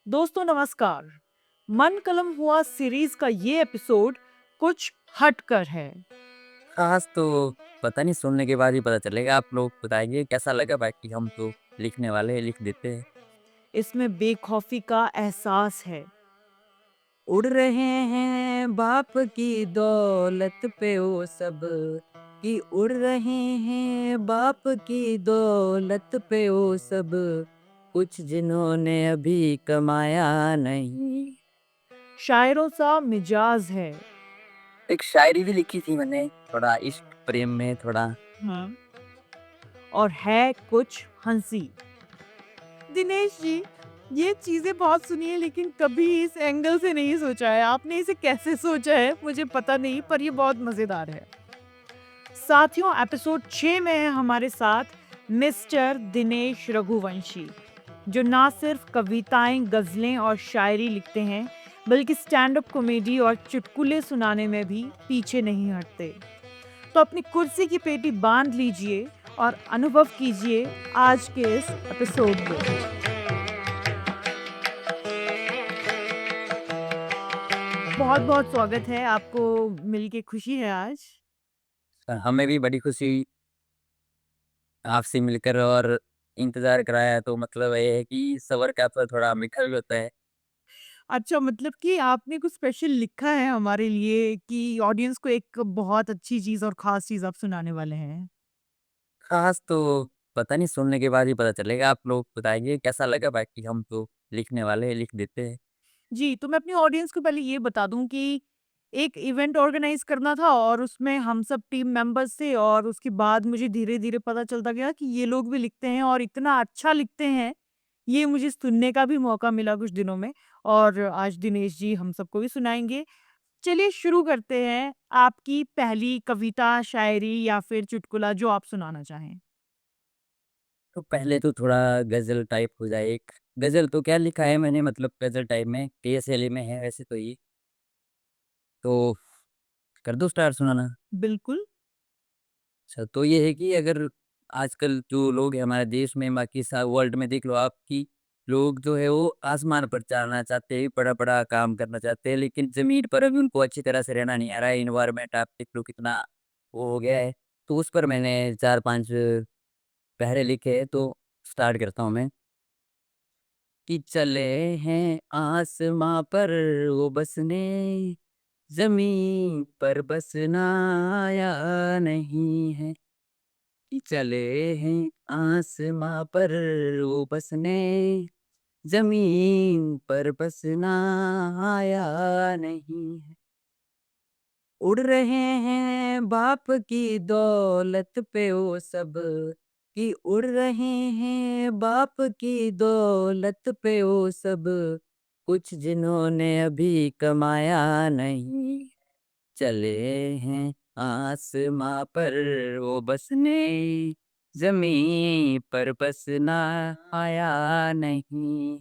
दोस्तों नमस्कार। मन कलम हुआ सीरीज का ये एपिसोड कुछ हटकर है। ख़ास तो पता नहीं, सुनने के बाद ही पता चलेगा। आप लोग बताएँगे कैसा लगा? बाकी हम तो लिखने वाले हैं, लिख देते हैं। इसमें बेखौफी का एहसास है। उड़ रहे हैं बाप की दौलत पे वो सब, कि उड़ रहे हैं बाप की दौलत पे वो सब, कुछ जिन्होंने अभी कमाया नहीं। शायरों सा मिजाज है। एक शायरी भी लिखी थी मैंने, थोड़ा इश्क प्रेम में थोड़ा। हाँ। और है कुछ हंसी। दिनेश जी, ये चीजें बहुत सुनी है लेकिन कभी इस एंगल से नहीं सोचा है। आपने इसे कैसे सोचा है मुझे पता नहीं, पर ये बहुत मजेदार है। साथियों, एपिसोड 6 में है हमारे साथ मिस्टर दिनेश रघुवंशी, जो ना सिर्फ कविताएं, गजलें और शायरी लिखते हैं, बल्कि स्टैंड अप कॉमेडी और चुटकुले सुनाने में भी पीछे नहीं हटते। तो अपनी कुर्सी की पेटी बांध लीजिए और अनुभव कीजिए आज के इस एपिसोड को। बहुत बहुत स्वागत है आपको, मिलके खुशी है आज। हमें भी बड़ी खुशी आपसे मिलकर, और इंतज़ार कराया तो मतलब ये है कि सब्र का फल थोड़ा मीठा भी होता है। अच्छा, मतलब कि आपने कुछ स्पेशल लिखा है हमारे लिए कि ऑडियंस को एक बहुत अच्छी चीज़ और ख़ास चीज़ आप सुनाने वाले हैं? ख़ास तो पता नहीं, सुनने के बाद ही पता चलेगा। आप लोग बताएँगे कैसा लगा? बाकी हम तो लिखने वाले हैं, लिख देते हैं। जी, तो मैं अपनी ऑडियंस को पहले ये बता दूँ कि एक इवेंट ऑर्गेनाइज़ करना था और उसमें हम सब टीम मेंबर्स थे, और उसके बाद मुझे धीरे-धीरे पता चलता गया कि ये लोग भी लिखते हैं और इतना अच्छा लिखते हैं, ये मुझे सुनने का भी मौका मिला कुछ दिनों में, और आज दिनेश जी हम सबको भी सुनाएँगे। चलिए शुरू करते हैं, आपकी पहली कविता, शायरी या फिर चुटकुला जो आप सुनाना चाहें। तो पहले तो थोड़ा गज़ल टाइप हो जाए एक। गज़ल तो क्या लिखा है मैंने, मतलब गज़ल टाइप में, TSLA में है वैसे तो ये। तो कर दूँ स्टार्ट सुनाना? बिल्कुल। अच्छा, तो ये है कि अगर आजकल जो लोग हैं हमारे देश में, बाकी सा वर्ल्ड में देख लो आप, कि लोग जो है वो आसमान पर जाना चाहते हैं, बड़ा-बड़ा काम करना चाहते हैं, लेकिन ज़मीन पर अभी उनको अच्छी तरह से रहना नहीं आ रहा है। एनवायरनमेंट आप देख लो कितना वो हो गया है। तो उस पर मैंने 4-5 पहरे लिखे हैं, तो स्टार्ट करता हूँ मैं। कि चले हैं आसमां पर वो बसने, ज़मीन पर बसना आया नहीं है। कि चले हैं आसमां पर वो बसने, ज़मीन पर बसना आया नहीं है। उड़ रहे हैं बाप की दौलत पे वो सब, कि उड़ रहे हैं बाप की दौलत पे वो सब, कुछ जिन्होंने अभी कमाया नहीं। चले हैं आसमां पर वो बसने, ज़मीं पर बसना आया नहीं।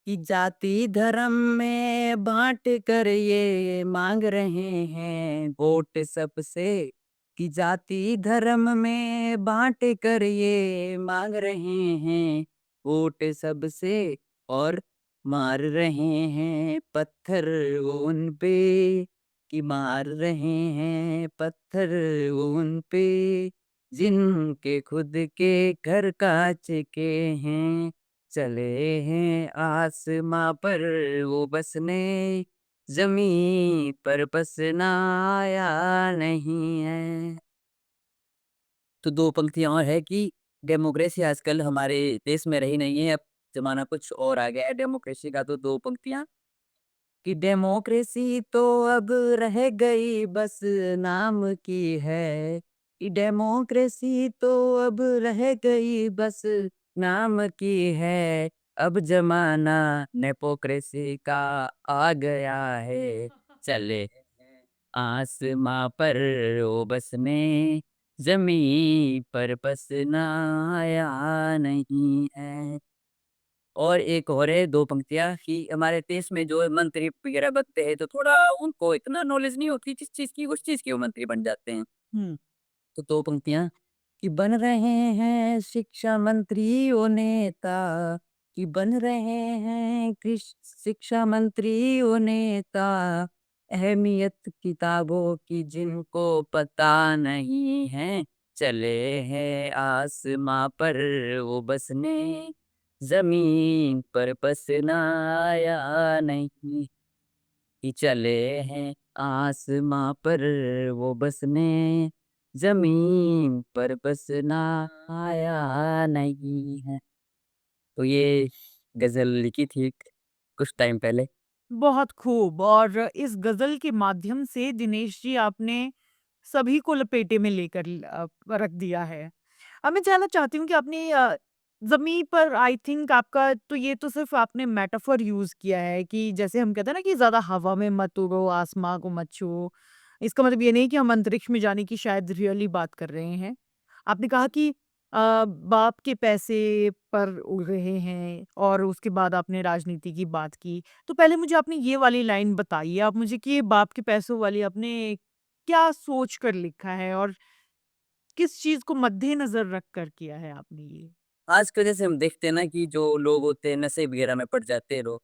कि जाति धर्म में बाँट कर ये माँग रहे हैं वोट सबसे, कि जाति धर्म में बाँट कर ये माँग रहे हैं वोट सबसे, और मार रहे हैं पत्थर वो उन पे, कि मार रहे हैं पत्थर वो उन पे, जिनके खुद के घर काँच के हैं। चले हैं आसमां पर वो बसने, ज़मीं पर बसना आया नहीं है। तो 2 पंक्तियाँ और है कि डेमोक्रेसी आजकल हमारे देश में रही नहीं है, अब ज़माना कुछ और आ गया है डेमोक्रेसी का। तो 2 पंक्तियाँ कि डेमोक्रेसी तो अब रह गई बस नाम की है, कि डेमोक्रेसी तो अब रह गई बस नाम की है, अब ज़माना नेपोक्रेसी का आ गया है। चले हैं आसमां पर वो बसने, ज़मीं पर बसना आया नहीं है। और एक और है 2 पंक्तियाँ कि हमारे देश में जो मंत्री वगैरह बनते हैं, तो थोड़ा उनको इतना नॉलेज नहीं होती जिस चीज़ की, उस चीज़ के वो मंत्री बन जाते हैं। हुँ। तो 2 पंक्तियाँ कि बन रहे हैं शिक्षा मंत्री वो नेता, कि बन रहे हैं शिक्षा मंत्री वो नेता, अहमियत किताबों की जिनको पता नहीं है, चले हैं आसमां पर वो बसने, जमीन पर बसना आया नहीं, कि चले हैं आसमां पर वो बसने, जमीन पर बसना आया नहीं है। तो ये गज़ल लिखी थी कुछ टाइम पहले। बहुत खूब। और इस गज़ल के माध्यम से दिनेश जी आपने सभी को लपेटे में लेकर रख दिया है। अब मैं जानना चाहती हूँ कि आपने ज़मीं पर आई थिंक आपका तो ये तो सिर्फ़ आपने मेटाफ़र यूज़ किया है कि जैसे हम कहते हैं ना कि ज़्यादा हवा में मत उड़ो, आसमाँ को मत छुओ। इसका मतलब ये नहीं कि हम अंतरिक्ष में जाने की शायद रियली बात कर रहे हैं। आपने कहा कि बाप के पैसे पर उड़ रहे हैं और उसके बाद आपने राजनीति की बात की। तो पहले मुझे आपने ये वाली लाइन बताइए आप मुझे कि ये बाप के पैसों वाली आपने क्या सोच कर लिखा है और किस चीज़ को मद्देनज़र रख कर किया है आपने ये? आज की वजह से हम देखते हैं ना कि जो लोग होते हैं नशे वगैरह में पड़ जाते हैं लोग,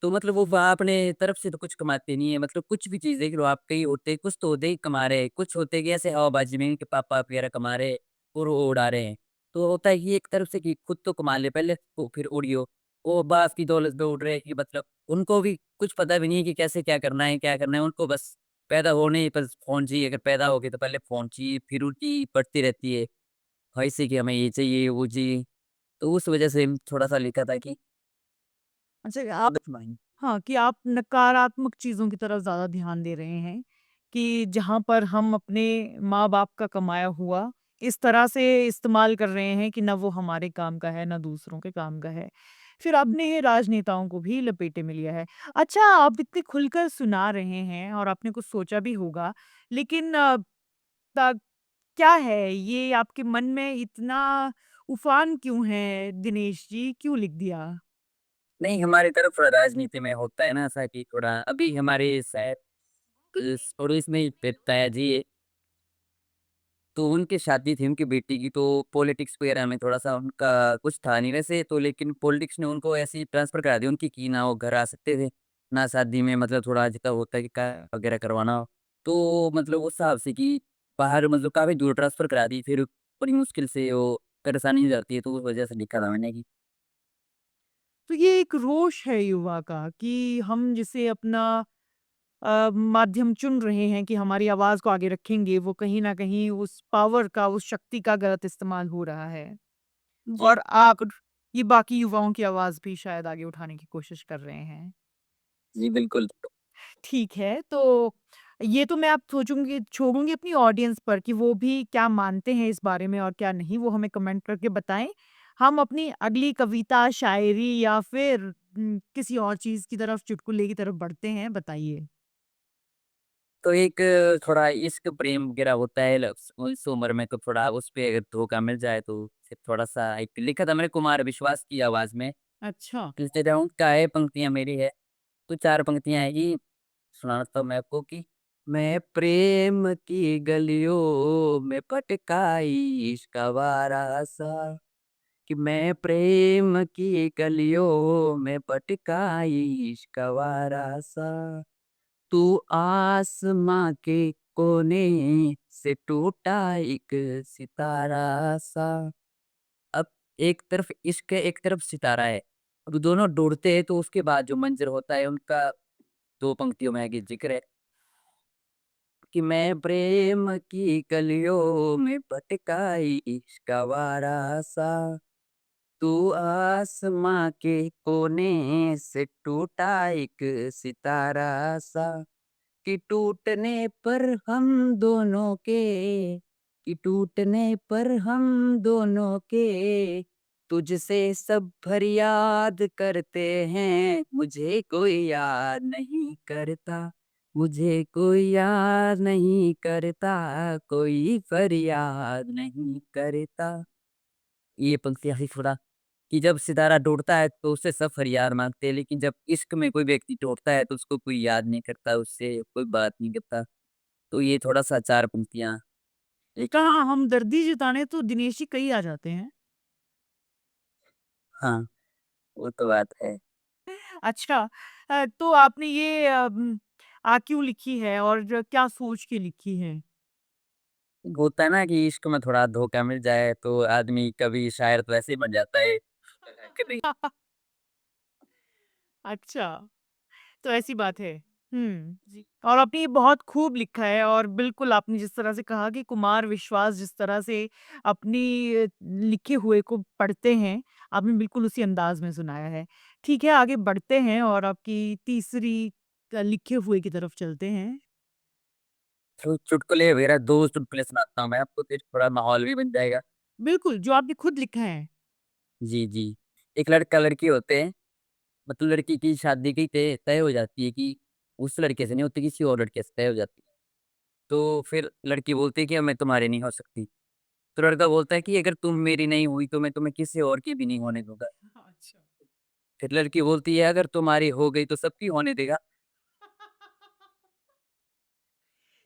तो मतलब वो वहाँ अपने तरफ से तो कुछ कमाते नहीं है, मतलब कुछ भी चीज़ देख लो आप, कई होते हैं, कुछ तो होते ही कमा रहे हैं, कुछ होते हैं कि ऐसे हवाबाजी में इनके पापा वगैरह कमा रहे हैं और वो उड़ा रहे हैं। तो होता है कि एक तरफ से कि खुद तो कमा ले पहले तो फिर उड़ियो। वो बाप की दौलत पे उड़ रहे हैं कि मतलब उनको भी कुछ पता भी नहीं है कि कैसे क्या करना है, उनको बस पैदा होने ही बस फ़ोन चाहिए, अगर पैदा हो गए तो पहले फ़ोन चाहिए, फिर उनकी बढ़ती रहती है, ख़्वाहिशें कि हमें ये चाहिए, वो चाहिए। तो उस वजह से थोड़ा-सा लिखा था कि अच्छा आप हाँ, कि आप नकारात्मक चीज़ों की तरफ ज़्यादा ध्यान दे रहे हैं, कि जहाँ पर हम अपने माँ-बाप का कमाया हुआ इस तरह से इस्तेमाल कर रहे हैं कि ना वो हमारे काम का है, ना दूसरों के काम का है। फिर आपने ये राजनेताओं को भी लपेटे में लिया है। अच्छा, आप इतने खुलकर सुना रहे हैं और आपने कुछ सोचा भी होगा, लेकिन त क्या है ये आपके मन में इतना उफ़ान क्यों है दिनेश जी? क्यों लिख दिया? नहीं, हमारी तरफ राजनीति में होता है ना ऐसा कि थोड़ा अभी हमारे शायद इस पड़ोस में ही पिताया जी है, तो उनकी शादी थी उनकी बेटी की, तो पॉलिटिक्स वगैरह में थोड़ा-सा उनका कुछ था नहीं वैसे तो, लेकिन पॉलिटिक्स ने उनको ऐसे ही ट्रांसफ़र करा दिया उनकी कि ना वो घर आ सकते थे, ना शादी में मतलब थोड़ा जितना होता है कि कार वगैरह करवाना हो। तो मतलब उस हिसाब से कि बाहर मतलब काफ़ी दूर ट्रांसफ़र करा दी, फिर बड़ी मुश्किल से वो परेशानी हो जाती है, तो उस वजह से लिखा था मैंने कि तो ये एक रोष है युवा का कि हम जिसे अपना माध्यम चुन रहे हैं कि हमारी आवाज़ को आगे रखेंगे, वो कहीं न कहीं उस पावर का, उस शक्ति का गलत इस्तेमाल हो रहा है। जी। और आप ये बाकी युवाओं की आवाज़ भी शायद आगे उठाने की कोशिश कर रहे हैं। जी, बिल्कुल। ठीक है, तो ये तो मैं अब सोचूँगी छोड़ूँगी अपनी ऑडियंस पर कि वो भी क्या मानते हैं इस बारे में और क्या नहीं, वो हमें कमेंट करके बताएँ। हम अपनी अगली कविता, शायरी या फिर किसी और चीज़ की तरफ, चुटकुले की तरफ बढ़ते हैं, बताइए? तो एक थोड़ा इश्क प्रेम वगैरह होता है इस उम्र में, तो थोड़ा उस पे अगर धोखा मिल जाए तो फिर थोड़ा-सा एक लिखा था मैंने कुमार विश्वास की आवाज़ में, अच्छा। लिखते जाऊँ काहे पंक्तियाँ मेरी है, तो 4 पंक्तियाँ हैं कि सुनाता हूँ मैं आपको कि मैं प्रेम की गलियों में भटका इश्क आवारा सा, कि मैं प्रेम की गलियों में भटका इश्क आवारा सा। तू आसमां के कोने से टूटा एक सितारा सा। अब एक तरफ इश्क है, एक तरफ सितारा है। अब दोनों ढूँढते हैं तो उसके बाद जो मंज़र होता है उनका 2 पंक्तियों में आगे ज़िक्र है कि मैं प्रेम की कलियों में भटका इश्क आवारा सा। तू आसमां के कोने से टूटा एक सितारा सा। कि टूटने पर हम दोनों के कि टूटने पर हम दोनों के तुझसे सब फरियाद करते हैं, मुझे कोई याद नहीं करता, मुझे कोई याद नहीं करता, कोई फरियाद नहीं करता। ये पंक्ति ऐसी थोड़ा कि जब सितारा टूटता है तो उससे सब फरियाद माँगते हैं, लेकिन जब इश्क में कोई व्यक्ति टूटता है तो उसको कोई याद नहीं करता, उससे कोई बात नहीं करता। तो ये थोड़ा-सा 4 पंक्तियाँ एक कहाँ हमदर्दी जताने तो दिनेश जी कई आ जाते हैं। हाँ, वो तो बात है। अच्छा, तो आपने ये क्यों लिखी है और क्या सोच के लिखी है? होता है ना कि इश्क में थोड़ा धोखा मिल जाए तो आदमी कभी शायर तो ऐसे ही बन जाता है। कभी अच्छा, तो ऐसी बात है। जी। और आपने ये बहुत खूब लिखा है और बिल्कुल आपने जिस तरह से कहा कि कुमार विश्वास जिस तरह से अपनी लिखे हुए को पढ़ते हैं, आपने बिल्कुल उसी अंदाज़ में सुनाया है। ठीक है, आगे बढ़ते हैं और आपकी तीसरी लिखे हुए की तरफ चलते हैं। तो चुटकुले वगैरह 2 चुटकुले सुनाता हूँ मैं आपको, फिर थोड़ा माहौल भी बन जाएगा। बिल्कुल, जो आपने खुद लिखा है। जी, जी। एक लड़का-लड़की होते हैं, मतलब लड़की की शादी की तय तय हो जाती है कि उस लड़के से नहीं होती, किसी और लड़के से तय हो जाती है। तो फिर लड़की बोलती है कि अब मैं तुम्हारी नहीं हो सकती। तो लड़का बोलता है कि अगर तुम मेरी नहीं हुई तो मैं तुम्हें किसी और की भी नहीं होने दूँगा। अच्छा। फिर लड़की बोलती है अगर तुम्हारी हो गई तो सबकी होने देगा।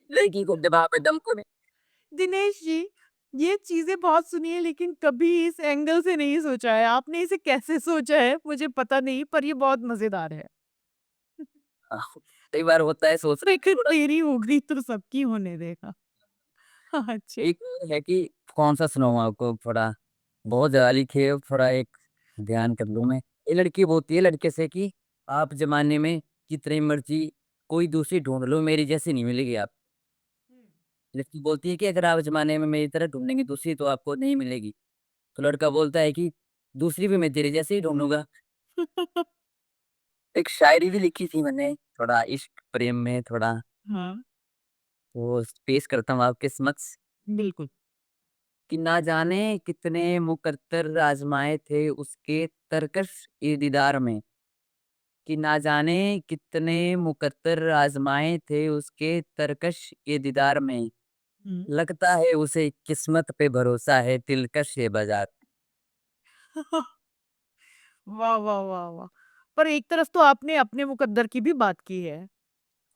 लड़की को दिमाग में दम तो नहीं। दिनेश जी, ये चीज़ें बहुत सुनी है लेकिन कभी इस एंगल से नहीं सोचा है। आपने इसे कैसे सोचा है मुझे पता नहीं पर ये बहुत मज़ेदार है। हाँ, कई बार होता है सोचने में लेकिन थोड़ा। तेरी उंगली तो सबकी होने देगा। अच्छा। एक है कि कौन-सा सुनाऊँ आपको थोड़ा, बहुत ज़्यादा लिखी है, थोड़ा एक ध्यान कर लूँ मैं। ये लड़की बोलती है लड़के से कि आप ज़माने में जितनी मर्ज़ी कोई दूसरी ढूँढ लो, मेरी जैसी नहीं मिलेगी आप। लड़की बोलती है कि अगर आप ज़माने में मेरी तरह ढूँढेंगे दूसरी तो आपको नहीं मिलेगी। तो लड़का बोलता है कि दूसरी भी मैं तेरे जैसे ही ढूँढूँगा। एक शायरी भी लिखी थी मैंने, थोड़ा इश्क प्रेम में थोड़ा, हाँ, वो पेश करता हूँ आपके समक्ष। बिल्कुल। कि ना जाने कितने मुकद्दर आज़माए थे उसके तरकश ए दीदार में, कि ना जाने कितने मुकद्दर आज़माए थे उसके तरकश ए दीदार में, हुँ। लगता है उसे किस्मत पे भरोसा है दिलकश ये बाज़ार। वाह, वाह, वाह, वाह! पर एक तरफ तो आपने अपने मुकद्दर की भी बात की है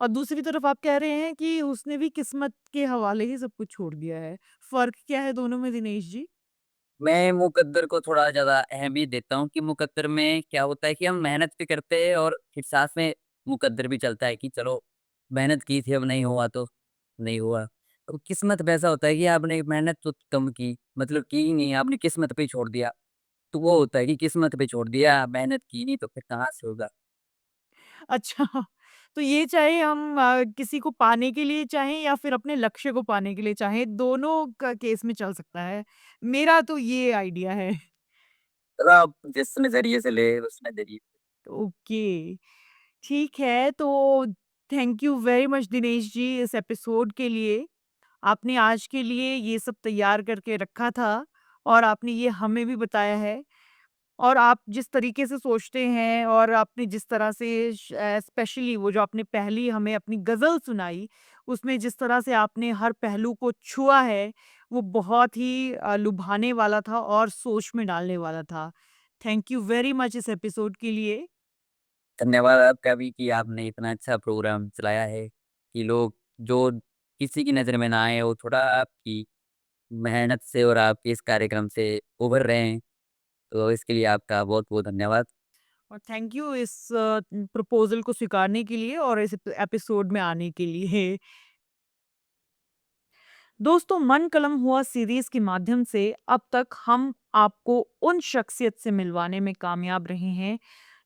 और दूसरी तरफ आप कह रहे हैं कि उसने भी किस्मत के हवाले ही सब कुछ छोड़ दिया है। फ़र्क क्या है दोनों में दिनेश जी? मैं मुकद्दर को थोड़ा ज़्यादा अहमियत देता हूँ कि मुकद्दर में क्या होता है कि हम मेहनत भी करते हैं और फिर साथ में मुकद्दर भी चलता है कि चलो मेहनत की थी, अब नहीं हुआ तो नहीं हुआ। तो किस्मत में ऐसा होता है कि आपने मेहनत तो कम की, मतलब की ही नहीं, आपने किस्मत पे ही छोड़ दिया। तो वो होता है कि किस्मत पे छोड़ दिया, मेहनत की नहीं तो फिर कहाँ से होगा? अच्छा, तो ये चाहे हम किसी को पाने के लिए चाहें या फिर अपने लक्ष्य को पाने के लिए चाहें, दोनों का केस में चल सकता है। मेरा तो ये आइडिया है। तो आप जिस नज़रिए से ले उस नज़रिए। ओके, ठीक है, तो thank you very much Dinesh ji इस एपिसोड के लिए। आपने आज के लिए ये सब तैयार करके रखा था और आपने ये हमें भी बताया है। और आप जिस तरीके से सोचते हैं और आपने जिस तरह से स्पेशली वो जो आपने पहली हमें अपनी गज़ल सुनाई, उसमें जिस तरह से आपने हर पहलू को छुआ है, वो बहुत ही लुभाने वाला था और सोच में डालने वाला था। थैंक यू वेरी मच इस एपिसोड के लिए। धन्यवाद आपका भी कि आपने इतना अच्छा प्रोग्राम चलाया है कि लोग जो किसी की नज़र में ना आए, वो थोड़ा आपकी मेहनत से और आपके इस कार्यक्रम से उभर रहे हैं। तो इसके लिए आपका बहुत-बहुत धन्यवाद। और थैंक यू इस प्रपोज़ल को स्वीकारने के लिए और इस एपिसोड में आने के लिए। दोस्तों मन कलम हुआ सीरीज के माध्यम से अब तक हम आपको उन शख्सियत से मिलवाने में कामयाब रहे हैं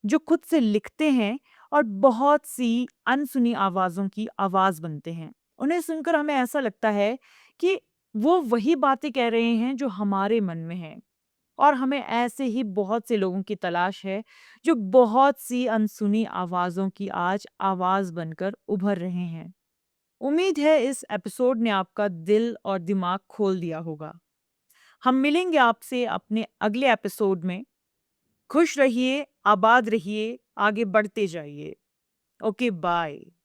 जो खुद से लिखते हैं और बहुत सी अनसुनी आवाज़ों की आवाज़ बनते हैं। उन्हें सुनकर हमें ऐसा लगता है कि वो वही बातें कह रहे हैं जो हमारे मन में हैं और हमें ऐसे ही बहुत से लोगों की तलाश है जो बहुत सी अनसुनी आवाज़ों की आज आवाज़ बनकर उभर रहे हैं। उम्मीद है इस एपिसोड ने आपका दिल और दिमाग खोल दिया होगा। हम मिलेंगे आपसे अपने अगले एपिसोड में। खुश रहिए, आबाद रहिए, आगे बढ़ते जाइए। Okay, bye.